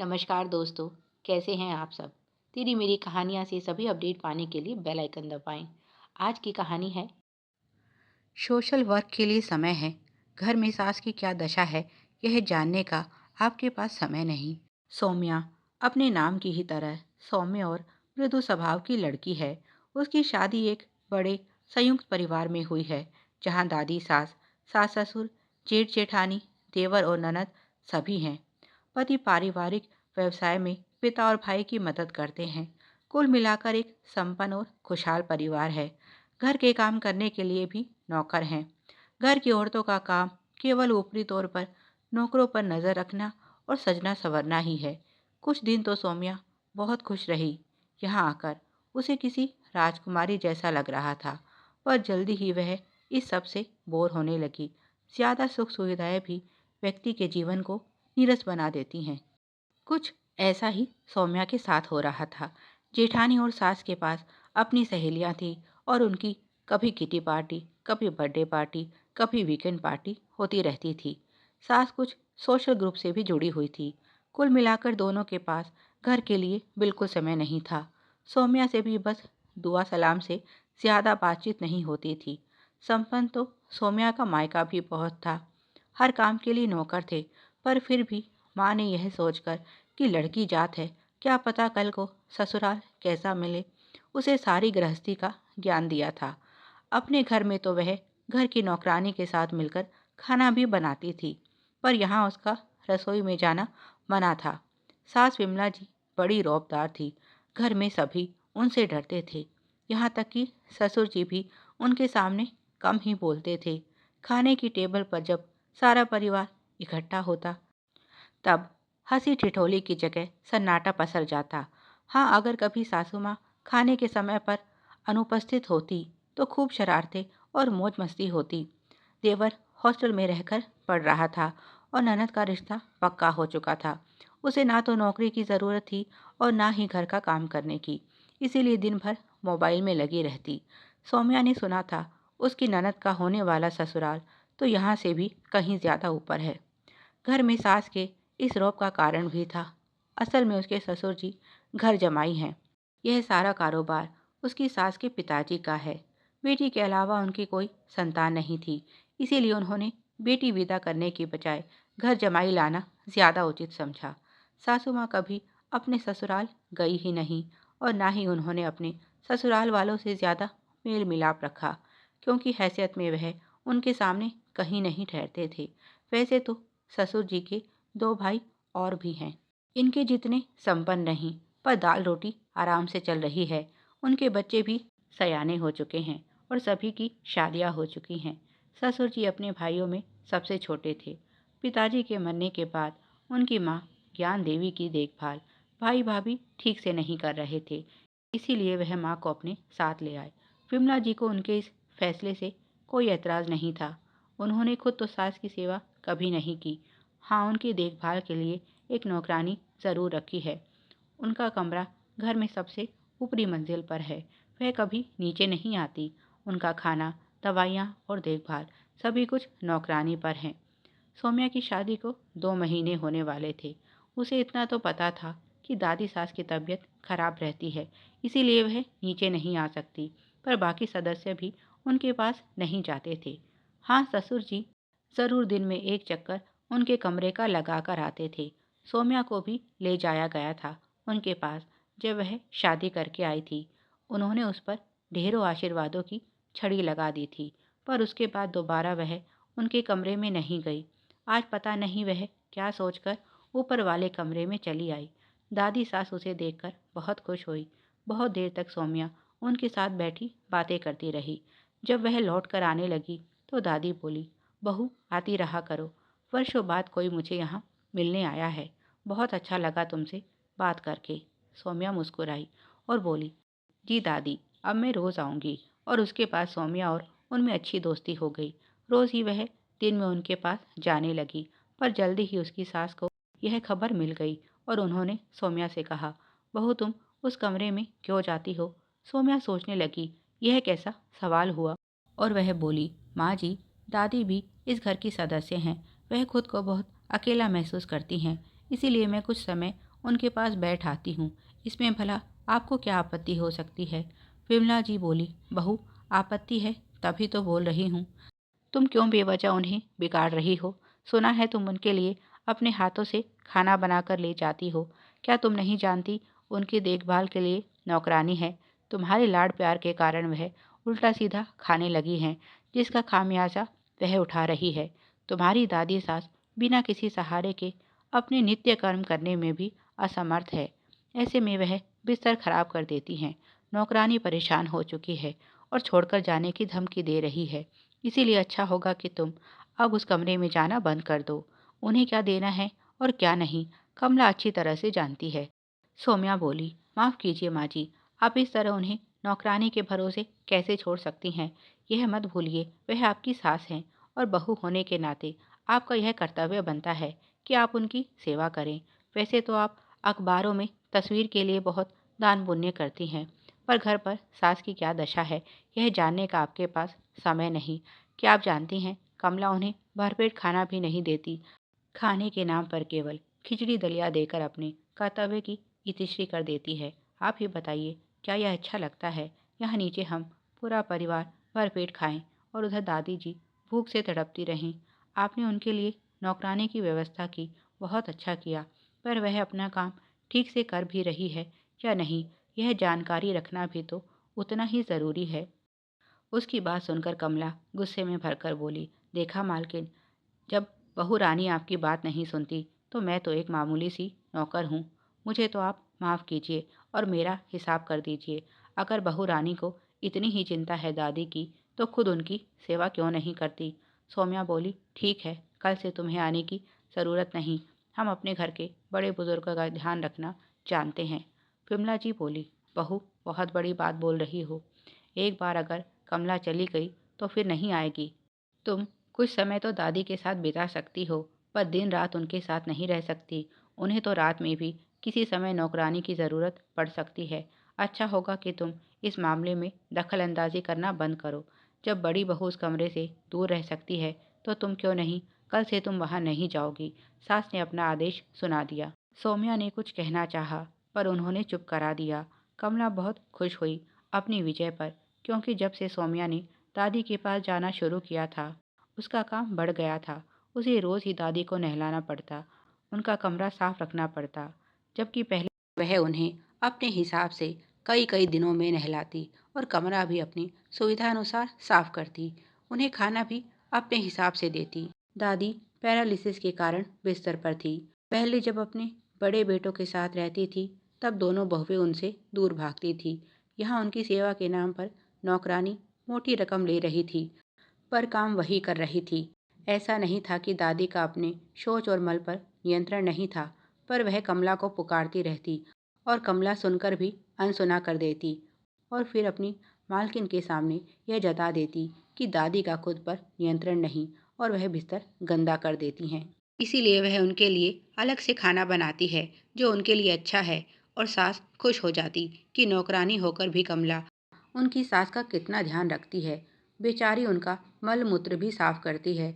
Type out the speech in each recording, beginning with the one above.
नमस्कार दोस्तों, कैसे हैं आप सब? तेरी मेरी कहानियाँ से सभी अपडेट पाने के लिए बेल आइकन दबाएं। आज की कहानी है सोशल वर्क के लिए समय है। घर में सास की क्या दशा है, यह जानने का आपके पास समय नहीं। सौम्या अपने नाम की ही तरह सौम्य और मृदु स्वभाव की लड़की है। उसकी शादी एक बड़े संयुक्त परिवार में हुई है, जहाँ दादी सास, सास ससुर, जेठ जेठानी, देवर और ननद सभी हैं। पति पारिवारिक व्यवसाय में पिता और भाई की मदद करते हैं। कुल मिलाकर एक संपन्न और खुशहाल परिवार है। घर के काम करने के लिए भी नौकर हैं। घर की औरतों का काम केवल ऊपरी तौर पर नौकरों पर नजर रखना और सजना संवरना ही है। कुछ दिन तो सौम्या बहुत खुश रही। यहाँ आकर उसे किसी राजकुमारी जैसा लग रहा था, पर जल्दी ही वह इस सब से बोर होने लगी। ज्यादा सुख सुविधाएं भी व्यक्ति के जीवन को नीरस बना देती हैं। कुछ ऐसा ही सौम्या के साथ हो रहा था। जेठानी और सास के पास अपनी सहेलियां थी और उनकी कभी किटी पार्टी, कभी बर्थडे पार्टी, कभी वीकेंड पार्टी होती रहती थी। सास कुछ सोशल ग्रुप से भी जुड़ी हुई थी। कुल मिलाकर दोनों के पास घर के लिए बिल्कुल समय नहीं था। सौम्या से भी बस दुआ सलाम से ज्यादा बातचीत नहीं होती थी। संपन्न तो सौम्या का मायका भी बहुत था। हर काम के लिए नौकर थे, पर फिर भी माँ ने यह सोचकर कि लड़की जात है, क्या पता कल को ससुराल कैसा मिले, उसे सारी गृहस्थी का ज्ञान दिया था। अपने घर में तो वह घर की नौकरानी के साथ मिलकर खाना भी बनाती थी, पर यहाँ उसका रसोई में जाना मना था। सास विमला जी बड़ी रौबदार थी। घर में सभी उनसे डरते थे। यहाँ तक कि ससुर जी भी उनके सामने कम ही बोलते थे। खाने की टेबल पर जब सारा परिवार इकट्ठा होता, तब हंसी ठिठोली की जगह सन्नाटा पसर जाता। हाँ, अगर कभी सासू माँ खाने के समय पर अनुपस्थित होती तो खूब शरारतें और मौज मस्ती होती। देवर हॉस्टल में रहकर पढ़ रहा था और ननद का रिश्ता पक्का हो चुका था। उसे ना तो नौकरी की ज़रूरत थी और ना ही घर का काम करने की, इसीलिए दिन भर मोबाइल में लगी रहती। सौम्या ने सुना था उसकी ननद का होने वाला ससुराल तो यहाँ से भी कहीं ज़्यादा ऊपर है। घर में सास के इस रौब का कारण भी था। असल में उसके ससुर जी घर जमाई हैं। यह सारा कारोबार उसकी सास के पिताजी का है। बेटी के अलावा उनकी कोई संतान नहीं थी, इसीलिए उन्होंने बेटी विदा करने की बजाय घर जमाई लाना ज्यादा उचित समझा। सासू माँ कभी अपने ससुराल गई ही नहीं और ना ही उन्होंने अपने ससुराल वालों से ज्यादा मेल मिलाप रखा, क्योंकि हैसियत में वह उनके सामने कहीं नहीं ठहरते थे। वैसे तो ससुर जी के दो भाई और भी हैं, इनके जितने संपन्न नहीं, पर दाल रोटी आराम से चल रही है। उनके बच्चे भी सयाने हो चुके हैं और सभी की शादियां हो चुकी हैं। ससुर जी अपने भाइयों में सबसे छोटे थे। पिताजी के मरने के बाद उनकी माँ ज्ञान देवी की देखभाल भाई भाभी ठीक से नहीं कर रहे थे, इसीलिए वह माँ को अपने साथ ले आए। विमला जी को उनके इस फैसले से कोई एतराज नहीं था। उन्होंने खुद तो सास की सेवा कभी नहीं की। हाँ, उनकी देखभाल के लिए एक नौकरानी ज़रूर रखी है। उनका कमरा घर में सबसे ऊपरी मंजिल पर है। वह कभी नीचे नहीं आती। उनका खाना, दवाइयाँ और देखभाल सभी कुछ नौकरानी पर है। सौम्या की शादी को 2 महीने होने वाले थे। उसे इतना तो पता था कि दादी सास की तबीयत खराब रहती है, इसीलिए वह नीचे नहीं आ सकती, पर बाकी सदस्य भी उनके पास नहीं जाते थे। हाँ, ससुर जी ज़रूर दिन में एक चक्कर उनके कमरे का लगा कर आते थे। सौम्या को भी ले जाया गया था उनके पास जब वह शादी करके आई थी। उन्होंने उस पर ढेरों आशीर्वादों की छड़ी लगा दी थी, पर उसके बाद दोबारा वह उनके कमरे में नहीं गई। आज पता नहीं वह क्या सोचकर ऊपर वाले कमरे में चली आई। दादी सास उसे देखकर बहुत खुश हुई। बहुत देर तक सौम्या उनके साथ बैठी बातें करती रही। जब वह लौट कर आने लगी तो दादी बोली, बहू आती रहा करो, वर्षों बाद कोई मुझे यहाँ मिलने आया है। बहुत अच्छा लगा तुमसे बात करके। सौम्या मुस्कुराई और बोली, जी दादी, अब मैं रोज़ आऊँगी। और उसके बाद सौम्या और उनमें अच्छी दोस्ती हो गई। रोज़ ही वह दिन में उनके पास जाने लगी, पर जल्दी ही उसकी सास को यह खबर मिल गई और उन्होंने सौम्या से कहा, बहू तुम उस कमरे में क्यों जाती हो? सौम्या सोचने लगी, यह कैसा सवाल हुआ, और वह बोली, माँ जी, दादी भी इस घर की सदस्य हैं। वह खुद को बहुत अकेला महसूस करती हैं, इसीलिए मैं कुछ समय उनके पास बैठ आती हूँ। इसमें भला आपको क्या आपत्ति हो सकती है? विमला जी बोली, बहू, आपत्ति है तभी तो बोल रही हूँ। तुम क्यों बेवजह उन्हें बिगाड़ रही हो? सुना है तुम उनके लिए अपने हाथों से खाना बनाकर ले जाती हो। क्या तुम नहीं जानती उनकी देखभाल के लिए नौकरानी है? तुम्हारे लाड प्यार के कारण वह उल्टा सीधा खाने लगी हैं, जिसका खामियाजा वह उठा रही है। तुम्हारी दादी सास बिना किसी सहारे के अपने नित्य कर्म करने में भी असमर्थ है। ऐसे में वह बिस्तर खराब कर देती हैं। नौकरानी परेशान हो चुकी है और छोड़कर जाने की धमकी दे रही है। इसीलिए अच्छा होगा कि तुम अब उस कमरे में जाना बंद कर दो। उन्हें क्या देना है और क्या नहीं, कमला अच्छी तरह से जानती है। सौम्या बोली, माफ़ कीजिए माँ जी, आप इस तरह उन्हें नौकरानी के भरोसे कैसे छोड़ सकती हैं? यह मत भूलिए वह आपकी सास हैं और बहू होने के नाते आपका यह कर्तव्य बनता है कि आप उनकी सेवा करें। वैसे तो आप अखबारों में तस्वीर के लिए बहुत दान पुण्य करती हैं, पर घर पर सास की क्या दशा है यह जानने का आपके पास समय नहीं। क्या आप जानती हैं कमला उन्हें भरपेट खाना भी नहीं देती, खाने के नाम पर केवल खिचड़ी दलिया देकर अपने कर्तव्य की इतिश्री कर देती है। आप ही बताइए, क्या यह अच्छा लगता है? यहाँ नीचे हम पूरा परिवार भरपेट खाएं और उधर दादी जी भूख से तड़पती रहें। आपने उनके लिए नौकरानी की व्यवस्था की, बहुत अच्छा किया, पर वह अपना काम ठीक से कर भी रही है या नहीं, यह जानकारी रखना भी तो उतना ही ज़रूरी है। उसकी बात सुनकर कमला गुस्से में भरकर बोली, देखा मालकिन, जब बहू रानी आपकी बात नहीं सुनती तो मैं तो एक मामूली सी नौकर हूँ। मुझे तो आप माफ़ कीजिए और मेरा हिसाब कर दीजिए। अगर बहू रानी को इतनी ही चिंता है दादी की तो खुद उनकी सेवा क्यों नहीं करती? सौम्या बोली, ठीक है, कल से तुम्हें आने की ज़रूरत नहीं। हम अपने घर के बड़े बुजुर्गों का ध्यान रखना जानते हैं। विमला जी बोली, बहू, बहुत बड़ी बात बोल रही हो। एक बार अगर कमला चली गई तो फिर नहीं आएगी। तुम कुछ समय तो दादी के साथ बिता सकती हो, पर दिन रात उनके साथ नहीं रह सकती। उन्हें तो रात में भी किसी समय नौकरानी की ज़रूरत पड़ सकती है। अच्छा होगा कि तुम इस मामले में दखल अंदाजी करना बंद करो। जब बड़ी बहू उस कमरे से दूर रह सकती है तो तुम क्यों नहीं? कल से तुम वहाँ नहीं जाओगी। सास ने अपना आदेश सुना दिया। सौम्या ने कुछ कहना चाहा, पर उन्होंने चुप करा दिया। कमला बहुत खुश हुई अपनी विजय पर, क्योंकि जब से सौम्या ने दादी के पास जाना शुरू किया था उसका काम बढ़ गया था। उसे रोज़ ही दादी को नहलाना पड़ता, उनका कमरा साफ रखना पड़ता, जबकि पहले वह उन्हें अपने हिसाब से कई कई दिनों में नहलाती और कमरा भी अपनी सुविधानुसार साफ करती। उन्हें खाना भी अपने हिसाब से देती। दादी पैरालिसिस के कारण बिस्तर पर थी। पहले जब अपने बड़े बेटों के साथ रहती थी तब दोनों बहुएं उनसे दूर भागती थी। यहाँ उनकी सेवा के नाम पर नौकरानी मोटी रकम ले रही थी, पर काम वही कर रही थी। ऐसा नहीं था कि दादी का अपने शौच और मल पर नियंत्रण नहीं था, पर वह कमला को पुकारती रहती और कमला सुनकर भी अनसुना कर देती और फिर अपनी मालकिन के सामने यह जता देती कि दादी का खुद पर नियंत्रण नहीं और वह बिस्तर गंदा कर देती हैं। इसीलिए वह उनके लिए अलग से खाना बनाती है जो उनके लिए अच्छा है, और सास खुश हो जाती कि नौकरानी होकर भी कमला उनकी सास का कितना ध्यान रखती है। बेचारी उनका मल मूत्र भी साफ करती है,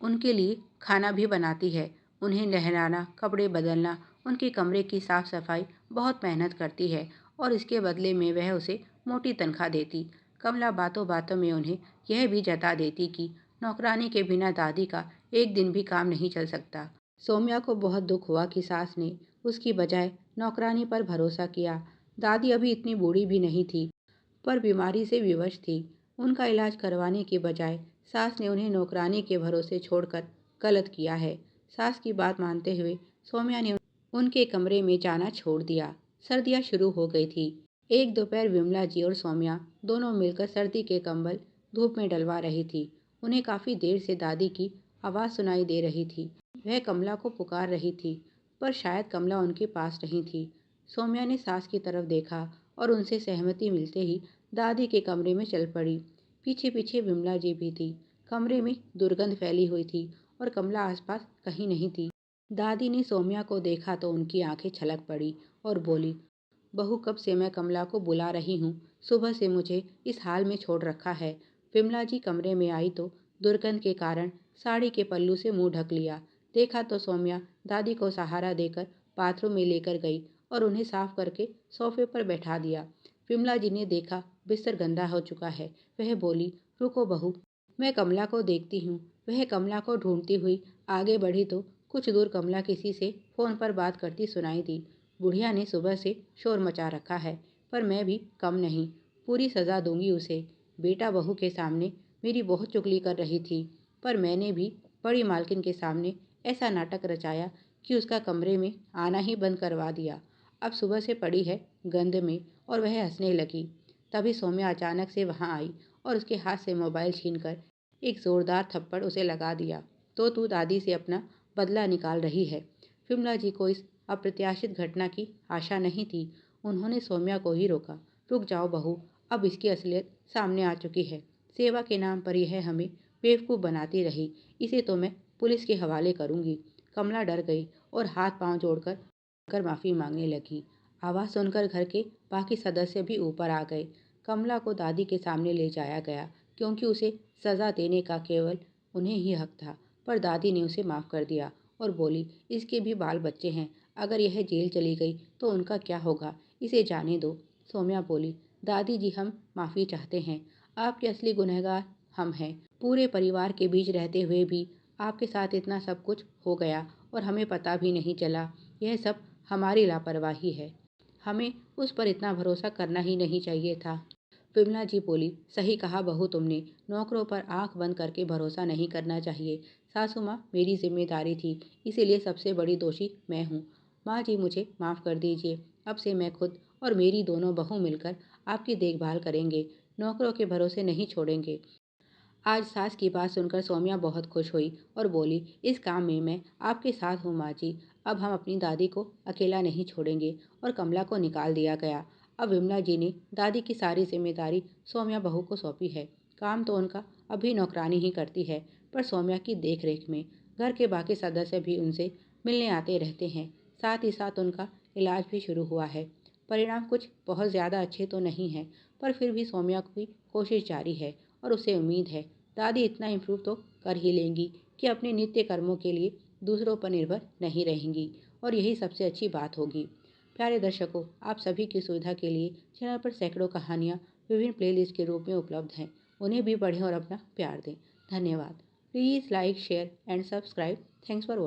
उनके लिए खाना भी बनाती है, उन्हें नहलाना, कपड़े बदलना, उनके कमरे की साफ सफाई बहुत मेहनत करती है और इसके बदले में वह उसे मोटी तनख्वाह देती। कमला बातों बातों में उन्हें यह भी जता देती कि नौकरानी के बिना दादी का एक दिन भी काम नहीं चल सकता। सौम्या को बहुत दुख हुआ कि सास ने उसकी बजाय नौकरानी पर भरोसा किया। दादी अभी इतनी बूढ़ी भी नहीं थी, पर बीमारी से विवश थी। उनका इलाज करवाने के बजाय सास ने उन्हें नौकरानी के भरोसे छोड़कर गलत किया है। सास की बात मानते हुए सौम्या ने उनके कमरे में जाना छोड़ दिया। सर्दियाँ शुरू हो गई थी। एक दोपहर विमला जी और सौम्या दोनों मिलकर सर्दी के कंबल धूप में डलवा रही थी। उन्हें काफ़ी देर से दादी की आवाज़ सुनाई दे रही थी। वह कमला को पुकार रही थी, पर शायद कमला उनके पास नहीं थी। सौम्या ने सास की तरफ देखा और उनसे सहमति मिलते ही दादी के कमरे में चल पड़ी। पीछे पीछे विमला जी भी थी। कमरे में दुर्गंध फैली हुई थी और कमला आसपास कहीं नहीं थी। दादी ने सौम्या को देखा तो उनकी आंखें छलक पड़ी और बोली, बहू, कब से मैं कमला को बुला रही हूँ, सुबह से मुझे इस हाल में छोड़ रखा है। विमला जी कमरे में आई तो दुर्गंध के कारण साड़ी के पल्लू से मुंह ढक लिया। देखा तो सौम्या दादी को सहारा देकर बाथरूम में लेकर गई और उन्हें साफ करके सोफे पर बैठा दिया। विमला जी ने देखा बिस्तर गंदा हो चुका है। वह बोली, रुको बहू, मैं कमला को देखती हूँ। वह कमला को ढूंढती हुई आगे बढ़ी तो कुछ दूर कमला किसी से फोन पर बात करती सुनाई दी। बुढ़िया ने सुबह से शोर मचा रखा है, पर मैं भी कम नहीं, पूरी सजा दूंगी उसे। बेटा बहू के सामने मेरी बहुत चुगली कर रही थी, पर मैंने भी बड़ी मालकिन के सामने ऐसा नाटक रचाया कि उसका कमरे में आना ही बंद करवा दिया। अब सुबह से पड़ी है गंद में और वह हंसने लगी। तभी सौम्या अचानक से वहां आई और उसके हाथ से मोबाइल छीनकर एक जोरदार थप्पड़ उसे लगा दिया। तो तू दादी से अपना बदला निकाल रही है। विमला जी को इस अप्रत्याशित घटना की आशा नहीं थी। उन्होंने सौम्या को ही रोका। रुक जाओ बहू, अब इसकी असलियत सामने आ चुकी है। सेवा के नाम पर यह हमें बेवकूफ़ बनाती रही। इसे तो मैं पुलिस के हवाले करूंगी। कमला डर गई और हाथ पांव जोड़कर माफ़ी मांगने लगी। आवाज़ सुनकर घर के बाकी सदस्य भी ऊपर आ गए। कमला को दादी के सामने ले जाया गया, क्योंकि उसे सज़ा देने का केवल उन्हें ही हक था। पर दादी ने उसे माफ़ कर दिया और बोली, इसके भी बाल बच्चे हैं। अगर यह जेल चली गई तो उनका क्या होगा, इसे जाने दो। सौम्या बोली, दादी जी, हम माफ़ी चाहते हैं। आपके असली गुनहगार हम हैं। पूरे परिवार के बीच रहते हुए भी आपके साथ इतना सब कुछ हो गया और हमें पता भी नहीं चला। यह सब हमारी लापरवाही है। हमें उस पर इतना भरोसा करना ही नहीं चाहिए था। विमला जी बोली, सही कहा बहू तुमने। नौकरों पर आंख बंद करके भरोसा नहीं करना चाहिए। सासू माँ मेरी जिम्मेदारी थी, इसीलिए सबसे बड़ी दोषी मैं हूँ। माँ जी, मुझे माफ़ कर दीजिए। अब से मैं खुद और मेरी दोनों बहू मिलकर आपकी देखभाल करेंगे। नौकरों के भरोसे नहीं छोड़ेंगे। आज सास की बात सुनकर सौम्या बहुत खुश हुई और बोली, इस काम में मैं आपके साथ हूँ माँ जी। अब हम अपनी दादी को अकेला नहीं छोड़ेंगे। और कमला को निकाल दिया गया। अब विमला जी ने दादी की सारी जिम्मेदारी सौम्या बहू को सौंपी है। काम तो उनका अभी नौकरानी ही करती है, पर सौम्या की देख रेख में घर के बाकी सदस्य भी उनसे मिलने आते रहते हैं। साथ ही साथ उनका इलाज भी शुरू हुआ है। परिणाम कुछ बहुत ज़्यादा अच्छे तो नहीं हैं, पर फिर भी सौम्या की कोशिश जारी है और उसे उम्मीद है दादी इतना इम्प्रूव तो कर ही लेंगी कि अपने नित्य कर्मों के लिए दूसरों पर निर्भर नहीं रहेंगी। और यही सबसे अच्छी बात होगी। प्यारे दर्शकों, आप सभी की सुविधा के लिए चैनल पर सैकड़ों कहानियाँ विभिन्न प्लेलिस्ट के रूप में उपलब्ध हैं। उन्हें भी पढ़ें और अपना प्यार दें। धन्यवाद। Please like, share and subscribe. Thanks for watching.